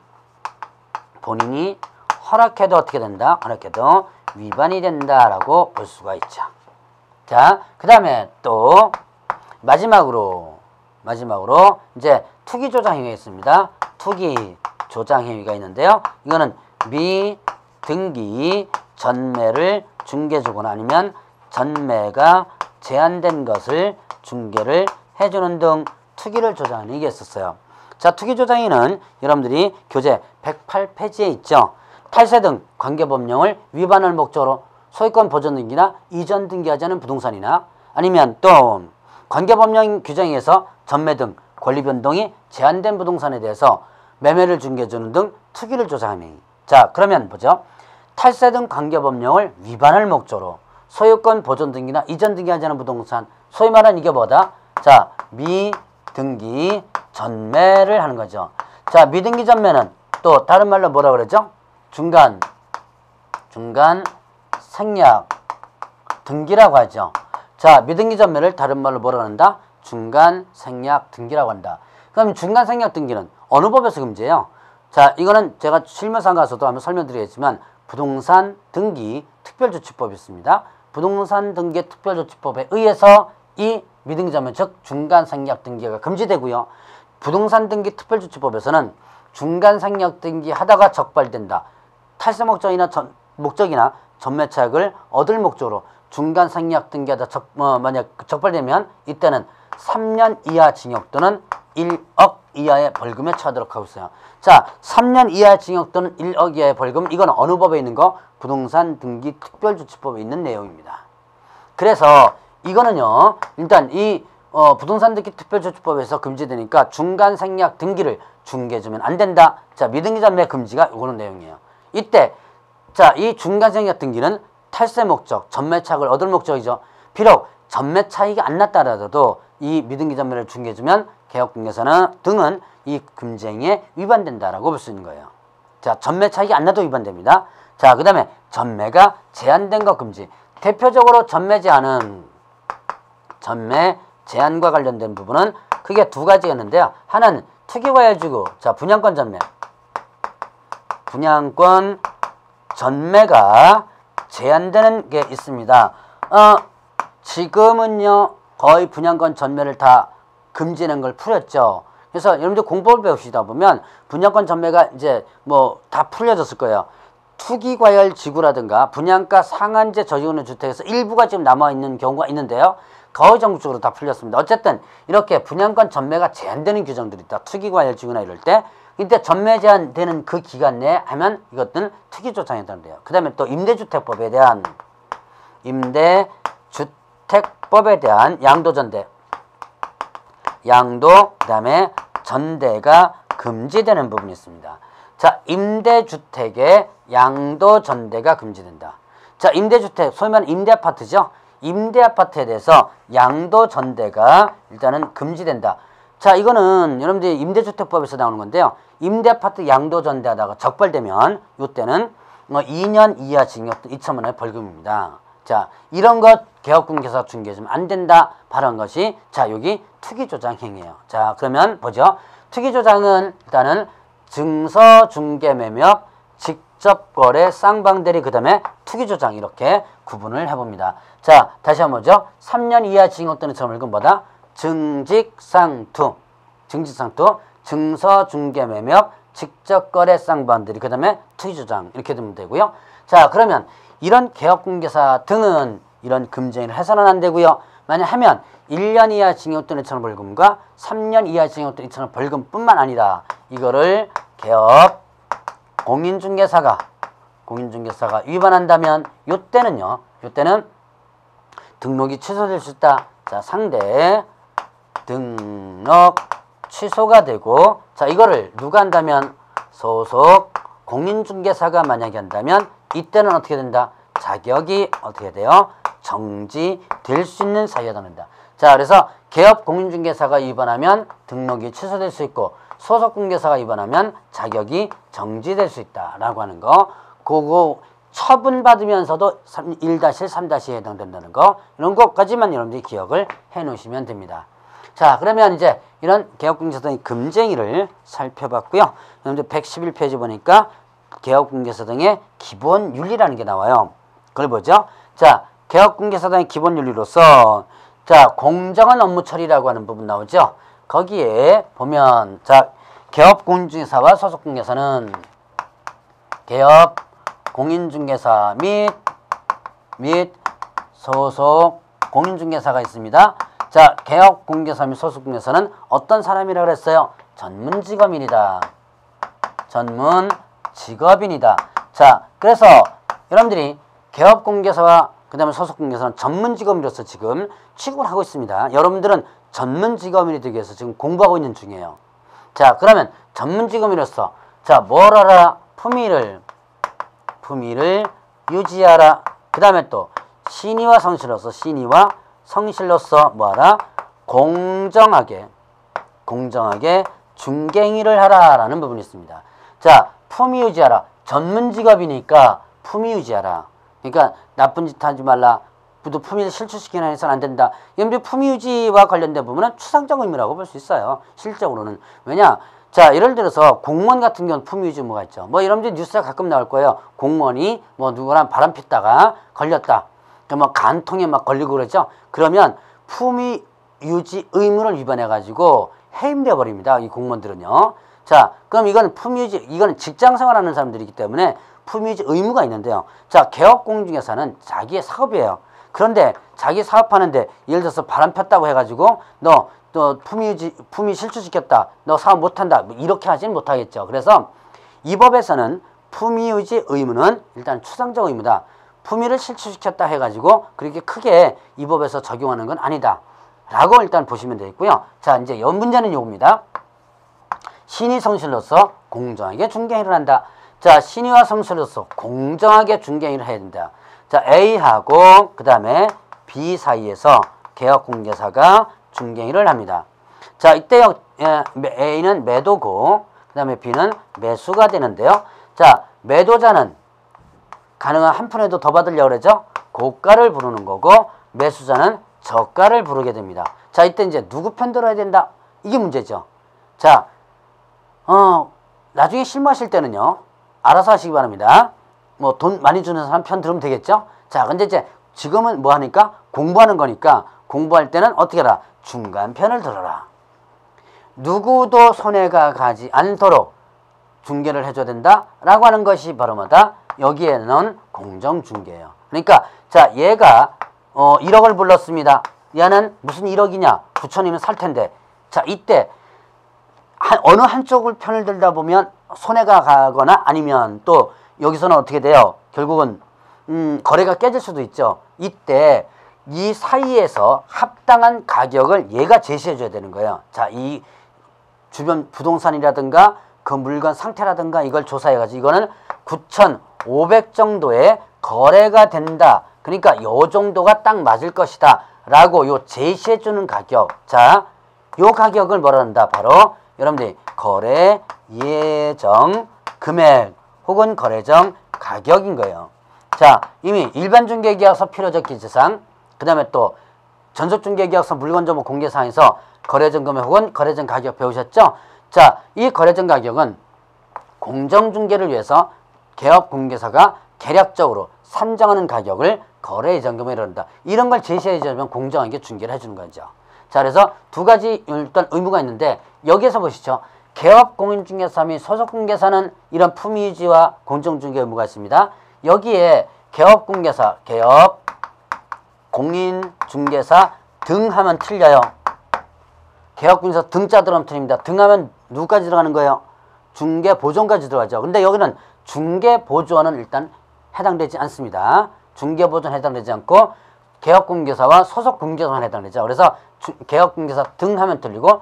허락해도 어떻게 된다? 허락해도 위반이 된다라고 볼 수가 있죠. 자, 그 다음에 또 마지막으로 이제 투기 조장 행위가 있습니다. 투기 조장 행위가 있는데요. 이거는 미등기 전매를 중개주거나 아니면 전매가 제한된 것을 중개를 해주는 등 투기를 조장하는 이게 있었어요. 자, 투기 조장행위는 여러분들이 교재 108페이지에 있죠. 탈세 등 관계법령을 위반할 목적으로 소유권 보존 등기나 이전 등기하지 않은 부동산이나 아니면 또 관계법령 규정에 의해서 전매 등 권리 변동이 제한된 부동산에 대해서 매매를 중개해주는 등 투기를 조장하는 행위. 자, 그러면 보죠. 탈세 등 관계법령을 위반할 목적으로 소유권 보존 등기나 이전 등기하지 않은 부동산, 소위 말하는 이게 뭐다? 자, 미등기 전매를 하는 거죠. 자, 미등기 전매는 또 다른 말로 뭐라 그러죠? 중간 생략 등기라고 하죠. 자, 미등기 전매를 다른 말로 뭐라 그런다? 중간 생략 등기라고 한다. 그럼 중간 생략 등기는 어느 법에서 금지해요? 자, 이거는 제가 실무상 가서도 한번 설명드리겠지만 부동산 등기 특별조치법이 있습니다. 부동산 등기 특별조치법에 의해서 이 미등기점은 즉 중간상약 등기가 금지되고요. 부동산 등기 특별조치법에서는 중간상약 등기 하다가 적발된다. 탈세 목적이나 전매차익을 얻을 목적으로 중간상약 등기하다 만약 적발되면 이때는 3년 이하 징역 또는 1억 이하의 벌금에 처하도록 하고 있어요. 자, 3년 이하 징역 또는 1억 이하의 벌금, 이건 어느 법에 있는 거? 부동산 등기 특별조치법에 있는 내용입니다. 그래서 이거는요, 일단 이 부동산 등기 특별조치법에서 금지되니까 중간상약 등기를 중개해주면 안 된다. 자, 미등기점매 금지가 이거는 내용이에요. 이때 자, 이 중간상약 등기는 탈세 목적, 전매차익을 얻을 목적이죠. 비록 전매차익이 안 났다 하더라도 이 미등기점매를 중개해주면 개업공개서는 등은 이 금지행위에 위반된다라고 볼 수 있는 거예요. 자, 전매차익이 안 나도 위반됩니다. 자, 그 다음에 전매가 제한된 것 금지. 대표적으로 전매 제한과 관련된 부분은 크게 두 가지가 있는데요. 하나는 투기과열지구, 자, 분양권 전매가 제한되는 게 있습니다. 지금은요, 거의 분양권 전매를 다 금지하는 걸 풀었죠. 그래서 여러분들 공법을 배우시다 보면 분양권 전매가 이제 뭐 다 풀려졌을 거예요. 투기과열 지구라든가 분양가 상한제 저지하는 주택에서 일부가 지금 남아있는 경우가 있는데요. 거의 전국적으로 다 풀렸습니다. 어쨌든 이렇게 분양권 전매가 제한되는 규정들이 있다. 투기과열 지구나 이럴 때. 이때 전매 제한되는 그 기간 내에 하면 이것들은 투기조장이 된대요. 그 다음에 또 임대주택법에 대한 양도, 그 다음에 전대가 금지되는 부분이 있습니다. 자, 임대주택의 양도 전대가 금지된다. 자, 임대주택, 소위 말하는 임대아파트죠. 임대아파트에 대해서 양도 전대가 일단은 금지된다. 자, 이거는 여러분들이 임대주택법에서 나오는 건데요. 임대아파트 양도 전대하다가 적발되면 이때는 2년 이하 징역 2천만 원의 벌금입니다. 자, 이런 것 개업공개서 중개해주면 안 된다 발언한 것이 자, 여기 투기조장 행위예요. 자, 그러면 보죠. 투기조장은 일단은 증서, 중개, 매매업, 직접거래, 쌍방대리, 그 다음에 투기조장 이렇게 구분을 해봅니다. 자, 다시 한번 보죠. 3년 이하 징역 또는 처벌금 뭐다? 증직상투, 증서, 중개, 매매업, 직접거래, 쌍방대리, 그 다음에 투기조장 이렇게 되면 되고요. 자, 그러면 이런 개업공개사 등은 이런 금지행위를 해서는 안 되고요. 만약 하면 1년 이하 징역 또는 2천원 벌금과 3년 이하 징역 또는 2천원 벌금뿐만 아니라 이거를 개업 공인중개사가 위반한다면 요때는 등록이 취소될 수 있다. 자, 상대 등록 취소가 되고, 자, 이거를 누가 한다면 소속 공인중개사가 만약에 한다면 이때는 어떻게 된다? 자격이 어떻게 돼요? 정지될 수 있는 사유가 된다. 자, 그래서 개업 공인중개사가 위반하면 등록이 취소될 수 있고 소속 공개사가 위반하면 자격이 정지될 수 있다라고 하는 거. 그거 처분받으면서도 1-1, 3-에 해당된다는 거. 이런 것까지만 여러분들이 기억을 해 놓으시면 됩니다. 자, 그러면 이제 이런 개업공개사 금지행위를 살펴봤고요. 여러분들 111페이지 보니까 개업공개사 등의 기본 윤리라는 게 나와요. 그걸 보죠. 자, 개업공개사 등의 기본 윤리로서 자, 공정한 업무 처리라고 하는 부분 나오죠. 거기에 보면 자, 개업 공인중개사와 소속 공개사는 개업 공인중개사 및 소속 공인중개사가 있습니다. 자, 개업 공개사 및 소속 공개사는 어떤 사람이라고 그랬어요? 전문 직업인이다. 자, 그래서 여러분들이 개업 공개사와 그 다음에 소속 공개사는 전문 직업인으로서 지금 취급을 하고 있습니다. 여러분들은 전문 직업인이 되기 위해서 지금 공부하고 있는 중이에요. 자, 그러면 전문 직업인으로서 자, 뭘 하라? 품위를 유지하라. 그 다음에 또 신의와 성실로서 뭐하라? 공정하게 중개행위를 하라라는 부분이 있습니다. 자, 품위 유지하라. 전문 직업이니까 품위 유지하라. 그러니까 나쁜 짓 하지 말라. 또 품위를 실추시키는 해서는 안 된다. 여러분들 품위 유지와 관련된 부분은 추상적 의미라고 볼 수 있어요. 실적으로는. 왜냐? 자, 예를 들어서 공무원 같은 경우는 품위 유지 뭐가 있죠. 뭐 여러분들 뉴스에 가끔 나올 거예요. 공무원이 뭐 누구랑 바람 피다가 걸렸다. 뭐 간통에 막 걸리고 그러죠. 그러면 품위 유지 의무를 위반해가지고 해임되어 버립니다. 이 공무원들은요. 자, 그럼 이건 품위유지, 이거는 직장 생활하는 사람들이기 때문에 품위유지 의무가 있는데요. 자, 개업공인중개사는 자기의 사업이에요. 그런데 자기 사업하는데 예를 들어서 바람 폈다고 해가지고 너 품위 실추시켰다. 너 사업 못한다. 뭐 이렇게 하지는 못하겠죠. 그래서 이 법에서는 품위유지 의무는 일단 추상적 의무다. 품위를 실추시켰다 해가지고 그렇게 크게 이 법에서 적용하는 건 아니다. 라고 일단 보시면 되겠고요. 자, 이제 문제는 요겁니다. 신의 성실로서 공정하게 중개행위를 한다. 자, 신의와 성실로서 공정하게 중개행위를 해야 된다. 자, A하고 그 다음에 B 사이에서 개업공개사가 중개행위를 합니다. 자, 이때 A는 매도고 그 다음에 B는 매수가 되는데요. 자, 매도자는 가능한 한 푼에도 더 받으려고 그러죠. 고가를 부르는 거고 매수자는 저가를 부르게 됩니다. 자, 이때 이제 누구 편 들어야 된다? 이게 문제죠. 자, 나중에 실무하실 때는요, 알아서 하시기 바랍니다. 뭐 돈 많이 주는 사람 편 들으면 되겠죠? 자, 근데 이제 지금은 뭐 하니까? 공부하는 거니까 공부할 때는 어떻게 해라? 중간 편을 들어라. 누구도 손해가 가지 않도록 중개를 해줘야 된다라고 하는 것이 바로 뭐다? 여기에는 공정중개예요. 그러니까 자, 얘가 1억을 불렀습니다. 얘는 무슨 1억이냐? 9천이면 살 텐데. 자, 이때 어느 한쪽을 편을 들다 보면 손해가 가거나 아니면 또 여기서는 어떻게 돼요? 결국은 거래가 깨질 수도 있죠. 이때 이 사이에서 합당한 가격을 얘가 제시해 줘야 되는 거예요. 자, 이 주변 부동산이라든가 그 물건 상태라든가 이걸 조사해가지고 이거는 9,500 정도의 거래가 된다. 그러니까 요 정도가 딱 맞을 것이다. 라고 요 제시해 주는 가격. 자, 요 가격을 뭐라 한다? 바로 여러분들이 거래 예정 금액 혹은 거래정 가격인 거예요. 자, 이미 일반중개계약서 필요적 기재사항, 그 다음에 또 전속중개계약서 물건정보 공개사항에서 거래정 금액 혹은 거래정 가격 배우셨죠? 자, 이 거래정 가격은 공정중개를 위해서 개업공개사가 계략적으로 산정하는 가격을 거래 예정금액이라 한다. 이런 걸 제시해 주면 공정하게 중개를 해주는 거죠. 자, 그래서 두 가지 일단 의무가 있는데 여기에서 보시죠. 개업공인중개사 및 소속공개사는 이런 품위유지와 공정중개 의무가 있습니다. 여기에 개업공개사, 개업공인중개사 등 하면 틀려요. 개업공개사 등자 들어가면 틀립니다. 등 하면 누구까지 들어가는 거예요? 중개보존까지 들어가죠. 근데 여기는 중개보존은 일단 해당되지 않습니다. 중개보존 해당되지 않고 개업공개사와 소속공개사만 해당되죠. 그래서 개업공개사 등 하면 틀리고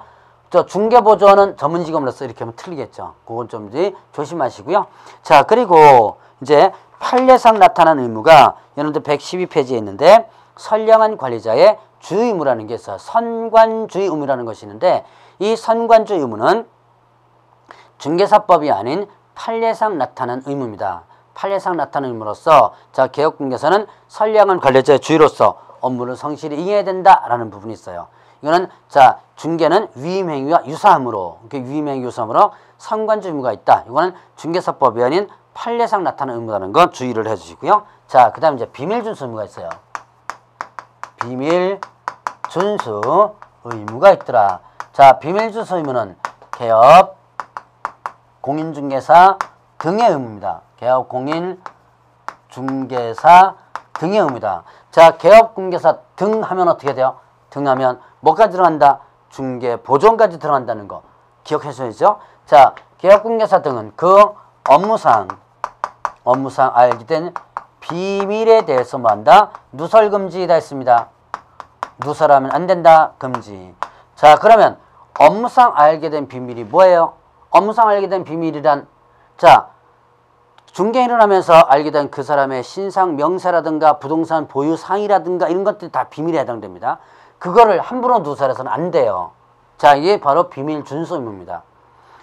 저 중개보존은 전문직업으로서 이렇게 하면 틀리겠죠. 그건 좀 조심하시고요. 자, 그리고 이제 판례상 나타난 의무가 여러분들 112페이지에 있는데 선량한 관리자의 주의 의무라는 게 있어요. 선관주의 의무라는 것이 있는데 이 선관주의 의무는 중개사법이 아닌 판례상 나타난 의무입니다. 판례상 나타난 의무로서 자, 개업공개사는 선량한 관리자의 주의로서 업무를 성실히 이행해야 된다라는 부분이 있어요. 이거는 자, 중개는 위임행위와 유사함으로 위임행위 유사함으로 선관주의 의무가 있다. 이거는 중개사법이 아닌 판례상 나타난 의무라는 거 주의를 해주시고요. 자, 그 다음 이제 비밀 준수 의무가 있어요. 비밀 준수 의무가 있더라. 자, 비밀 준수 의무는 개업 공인중개사 등의 의무입니다. 개업 공인중개사 등의 의무다. 자, 개업공개사 등 하면 어떻게 돼요? 등 하면 뭐까지 들어간다? 중개보존까지 들어간다는 거 기억하셔야죠. 자, 개업공개사 등은 그 업무상 알게 된 비밀에 대해서 뭐한다? 누설금지다 했습니다. 누설하면 안 된다. 금지. 자, 그러면 업무상 알게 된 비밀이 뭐예요? 업무상 알게 된 비밀이란 자, 중개인을 하면서 알게 된 그 사람의 신상 명세라든가 부동산 보유 상이라든가 이런 것들이 다 비밀에 해당됩니다. 그거를 함부로 누설해서는 안 돼요. 자, 이게 바로 비밀 준수 의무입니다.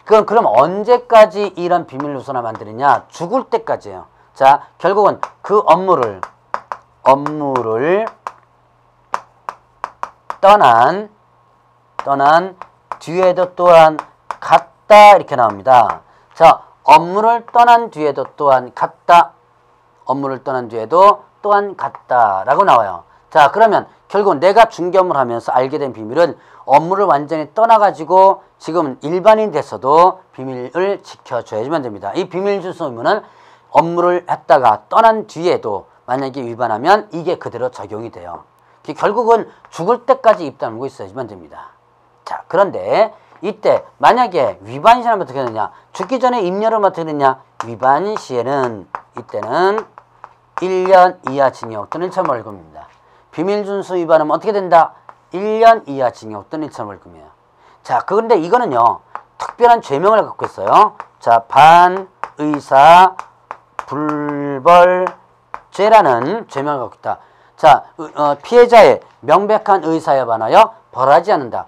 그럼 언제까지 이런 비밀 누설을 만드느냐? 죽을 때까지예요. 자, 결국은 그 업무를 떠난 뒤에도 또한 같다 이렇게 나옵니다. 자, 업무를 떠난 뒤에도 또한 같다. 업무를 떠난 뒤에도 또한 같다라고 나와요. 자, 그러면 결국 내가 중개업무를 하면서 알게 된 비밀은 업무를 완전히 떠나가지고 지금 일반인 됐어도 비밀을 지켜줘야지만 됩니다. 이 비밀 준수 의무는 업무를 했다가 떠난 뒤에도 만약에 위반하면 이게 그대로 적용이 돼요. 결국은 죽을 때까지 입 다물고 있어야지만 됩니다. 자, 그런데 이때 만약에 위반 시에는 어떻게 되느냐? 죽기 전에 입력을 어떻게 되느냐? 위반 시에는 이때는 1년 이하 징역 또는 1천 벌금입니다. 비밀 준수 위반하면 어떻게 된다? 1년 이하 징역 또는 1천 벌금이에요. 자, 그런데 이거는요, 특별한 죄명을 갖고 있어요. 자, 반의사 불벌죄라는 죄명을 갖고 있다. 자, 피해자의 명백한 의사에 반하여 벌하지 않는다.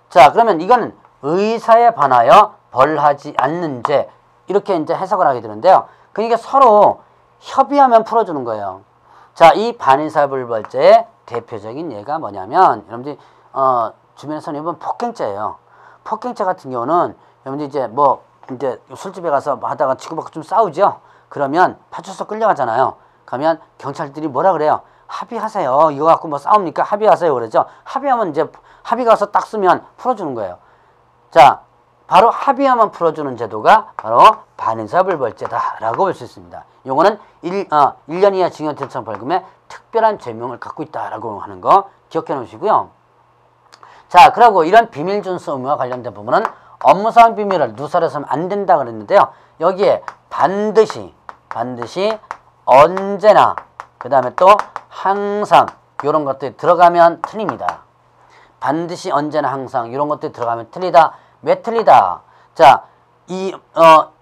자, 그러면 이거는 의사에 반하여 벌하지 않는 죄, 이렇게 이제 해석을 하게 되는데요. 그러니까 서로 협의하면 풀어주는 거예요. 자, 이 반의사 불벌죄의 대표적인 예가 뭐냐면, 여러분들이 주변에서는 이번 폭행죄예요. 폭행죄 같은 경우는 여러분들 이제 술집에 가서 하다가 치고받고 좀 싸우죠. 그러면 파출소 끌려가잖아요. 가면 경찰들이 뭐라 그래요? 합의하세요. 이거 갖고 뭐 싸웁니까? 합의하세요. 그러죠. 합의하면 이제 합의 가서 딱 쓰면 풀어주는 거예요. 자, 바로 합의하면 풀어주는 제도가 바로 반의사 불벌죄다라고 볼 수 있습니다. 요거는 1년 이하 징역 1천 벌금의 특별한 죄명을 갖고 있다라고 하는 거 기억해 놓으시고요. 자, 그리고 이런 비밀 준수 의무와 관련된 부분은 업무상 비밀을 누설해서는 안 된다 그랬는데요. 여기에 반드시 언제나 그 다음에 또 항상 이런 것들이 들어가면 틀립니다. 반드시 언제나 항상 이런 것들이 들어가면 틀리다. 왜 틀리다? 자,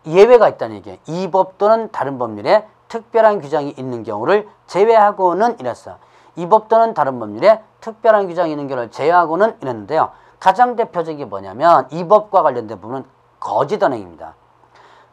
예외가 있다는 얘기예요. 이 법 또는 다른 법률에 특별한 규정이 있는 경우를 제외하고는 이랬어요. 이 법 또는 다른 법률에 특별한 규정이 있는 경우를 제외하고는 이랬는데요. 가장 대표적인 게 뭐냐면 이 법과 관련된 부분은 거짓 언행입니다.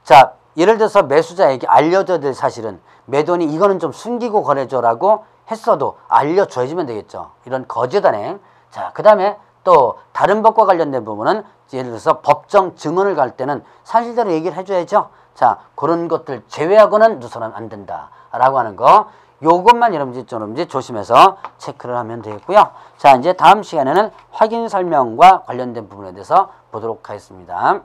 자, 예를 들어서 매수자에게 알려줘야 될 사실은 매도인이 이거는 좀 숨기고 거래줘라고 했어도 알려줘야지면 되겠죠. 이런 거짓 언행. 자, 그 다음에 또 다른 법과 관련된 부분은 예를 들어서 법정 증언을 갈 때는 사실대로 얘기를 해줘야죠. 자, 그런 것들 제외하고는 누설은 안 된다라고 하는 거. 요것만 여러분들 조심해서 체크를 하면 되겠고요. 자, 이제 다음 시간에는 확인 설명과 관련된 부분에 대해서 보도록 하겠습니다.